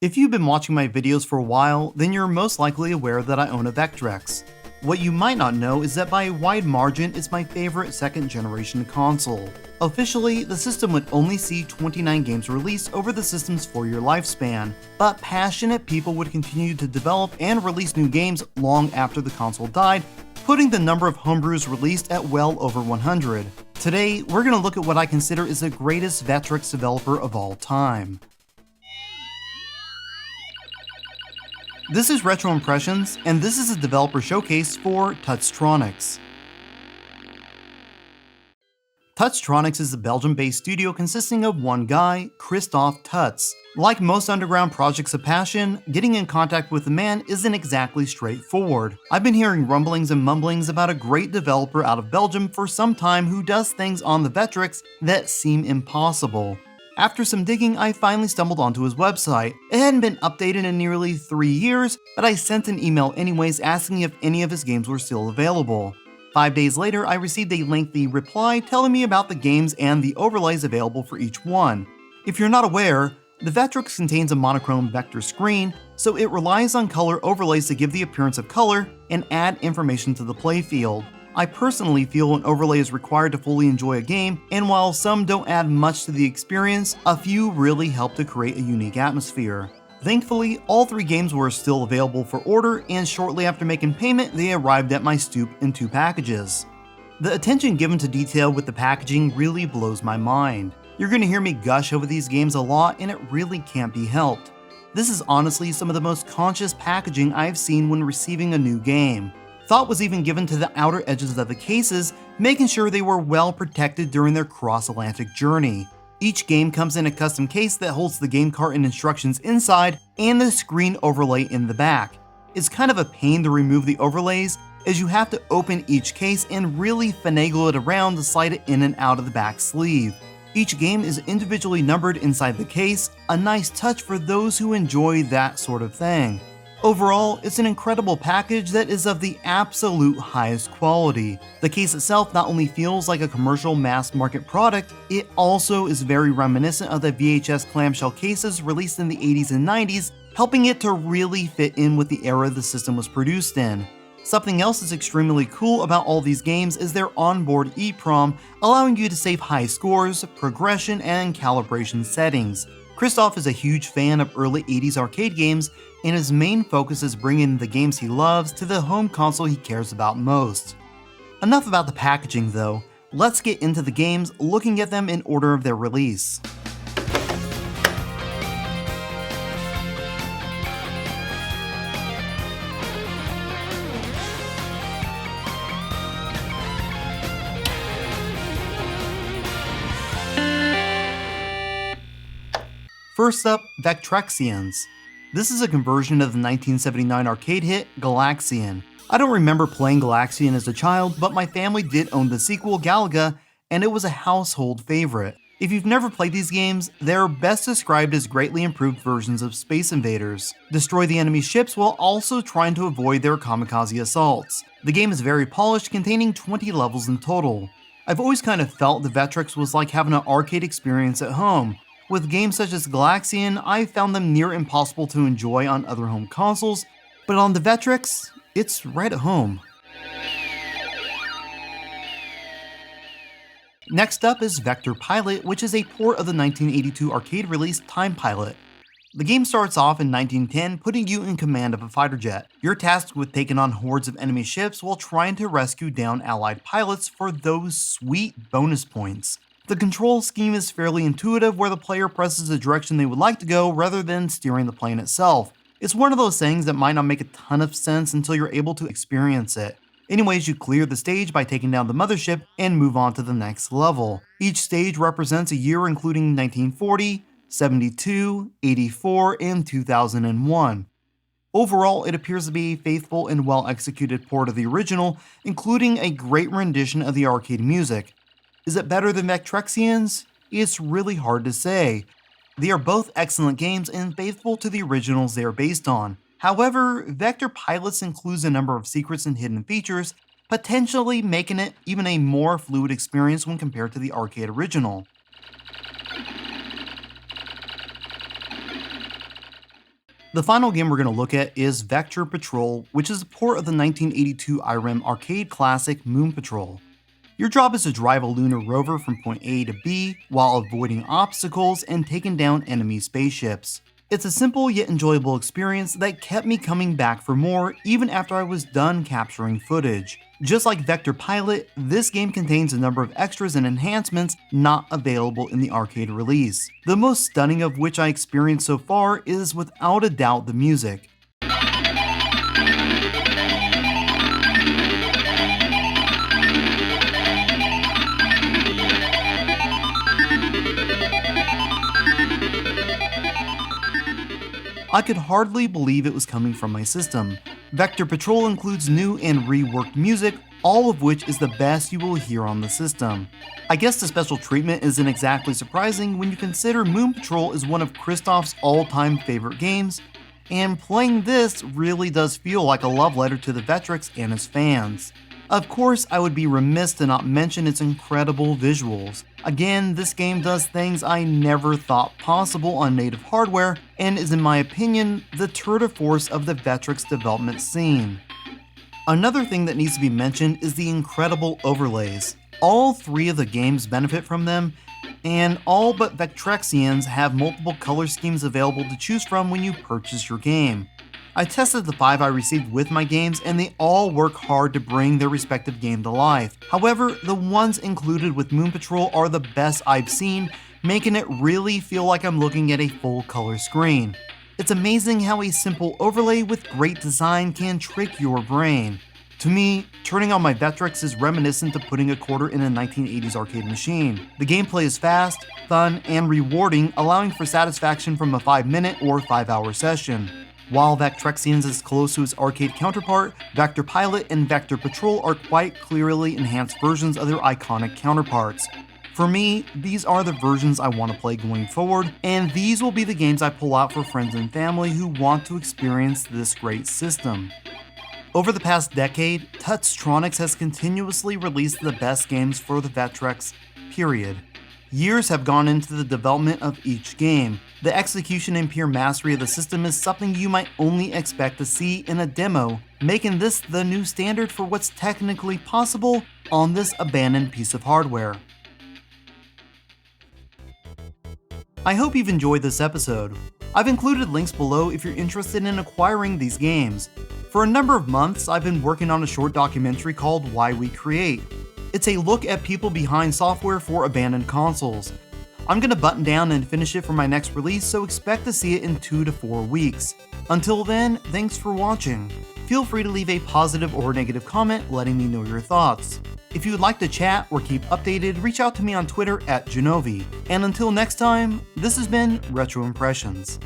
If you've been watching my videos for a while, then you're most likely aware that I own a Vectrex. What you might not know is that by a wide margin, it's my favorite second generation console. Officially, the system would only see 29 games released over the system's 4-year lifespan, but passionate people would continue to develop and release new games long after the console died, putting the number of homebrews released at well over 100. Today, we're going to look at what I consider is the greatest Vectrex developer of all time. This is Retro Impressions, and this is a developer showcase for TouchTronics. TouchTronics is a Belgium-based studio consisting of one guy, Christophe Tutz. Like most underground projects of passion, getting in contact with the man isn't exactly straightforward. I've been hearing rumblings and mumblings about a great developer out of Belgium for some time who does things on the Vectrex that seem impossible. After some digging, I finally stumbled onto his website. It hadn't been updated in nearly 3 years, but I sent an email anyways asking if any of his games were still available. 5 days later, I received a lengthy reply telling me about the games and the overlays available for each one. If you're not aware, the Vectrex contains a monochrome vector screen, so it relies on color overlays to give the appearance of color and add information to the playfield. I personally feel an overlay is required to fully enjoy a game, and while some don't add much to the experience, a few really help to create a unique atmosphere. Thankfully, all 3 games were still available for order, and shortly after making payment, they arrived at my stoop in 2 packages. The attention given to detail with the packaging really blows my mind. You're going to hear me gush over these games a lot, and it really can't be helped. This is honestly some of the most conscious packaging I've seen when receiving a new game. Thought was even given to the outer edges of the cases, making sure they were well protected during their cross-Atlantic journey. Each game comes in a custom case that holds the game cart and instructions inside and the screen overlay in the back. It's kind of a pain to remove the overlays, as you have to open each case and really finagle it around to slide it in and out of the back sleeve. Each game is individually numbered inside the case, a nice touch for those who enjoy that sort of thing. Overall, it's an incredible package that is of the absolute highest quality. The case itself not only feels like a commercial mass market product, it also is very reminiscent of the VHS clamshell cases released in the 80s and 90s, helping it to really fit in with the era the system was produced in. Something else that's extremely cool about all these games is their onboard EEPROM, allowing you to save high scores, progression, and calibration settings. Christophe is a huge fan of early 80s arcade games, and his main focus is bringing the games he loves to the home console he cares about most. Enough about the packaging though, let's get into the games, looking at them in order of their release. First up, Vectrexians. This is a conversion of the 1979 arcade hit, Galaxian. I don't remember playing Galaxian as a child, but my family did own the sequel, Galaga, and it was a household favorite. If you've never played these games, they're best described as greatly improved versions of Space Invaders. Destroy the enemy ships while also trying to avoid their kamikaze assaults. The game is very polished, containing 20 levels in total. I've always kind of felt the Vectrex was like having an arcade experience at home. With games such as Galaxian, I found them near impossible to enjoy on other home consoles, but on the Vectrex, it's right at home. Next up is Vector Pilot, which is a port of the 1982 arcade release Time Pilot. The game starts off in 1910, putting you in command of a fighter jet. You're tasked with taking on hordes of enemy ships while trying to rescue downed allied pilots for those sweet bonus points. The control scheme is fairly intuitive, where the player presses the direction they would like to go rather than steering the plane itself. It's one of those things that might not make a ton of sense until you're able to experience it. Anyways, you clear the stage by taking down the mothership and move on to the next level. Each stage represents a year including 1940, 72, 84, and 2001. Overall, it appears to be a faithful and well-executed port of the original, including a great rendition of the arcade music. Is it better than Vectrexians? It's really hard to say. They are both excellent games and faithful to the originals they are based on. However, Vector Pilots includes a number of secrets and hidden features, potentially making it even a more fluid experience when compared to the arcade original. The final game we're going to look at is Vector Patrol, which is a port of the 1982 IREM arcade classic Moon Patrol. Your job is to drive a lunar rover from point A to B while avoiding obstacles and taking down enemy spaceships. It's a simple yet enjoyable experience that kept me coming back for more even after I was done capturing footage. Just like Vector Pilot, this game contains a number of extras and enhancements not available in the arcade release. The most stunning of which I experienced so far is without a doubt the music. I could hardly believe it was coming from my system. Vector Patrol includes new and reworked music, all of which is the best you will hear on the system. I guess the special treatment isn't exactly surprising when you consider Moon Patrol is one of Christoph's all-time favorite games, and playing this really does feel like a love letter to the Vectrex and his fans. Of course, I would be remiss to not mention its incredible visuals. Again, this game does things I never thought possible on native hardware, and is in my opinion, the tour de force of the Vectrex development scene. Another thing that needs to be mentioned is the incredible overlays. All three of the games benefit from them, and all but Vectrexians have multiple color schemes available to choose from when you purchase your game. I tested the 5 I received with my games and they all work hard to bring their respective game to life. However, the ones included with Moon Patrol are the best I've seen, making it really feel like I'm looking at a full color screen. It's amazing how a simple overlay with great design can trick your brain. To me, turning on my Vectrex is reminiscent of putting a quarter in a 1980s arcade machine. The gameplay is fast, fun, and rewarding, allowing for satisfaction from a 5-minute or 5-hour session. While Vectrexians is close to its arcade counterpart, Vector Pilot and Vector Patrol are quite clearly enhanced versions of their iconic counterparts. For me, these are the versions I want to play going forward, and these will be the games I pull out for friends and family who want to experience this great system. Over the past decade, TouchTronics has continuously released the best games for the Vectrex, period. Years have gone into the development of each game. The execution and pure mastery of the system is something you might only expect to see in a demo, making this the new standard for what's technically possible on this abandoned piece of hardware. I hope you've enjoyed this episode. I've included links below if you're interested in acquiring these games. For a number of months, I've been working on a short documentary called Why We Create. It's a look at people behind software for abandoned consoles. I'm gonna button down and finish it for my next release, so expect to see it in 2 to 4 weeks. Until then, thanks for watching. Feel free to leave a positive or negative comment letting me know your thoughts. If you would like to chat or keep updated, reach out to me on Twitter at Jenovi. And until next time, this has been Retro Impressions.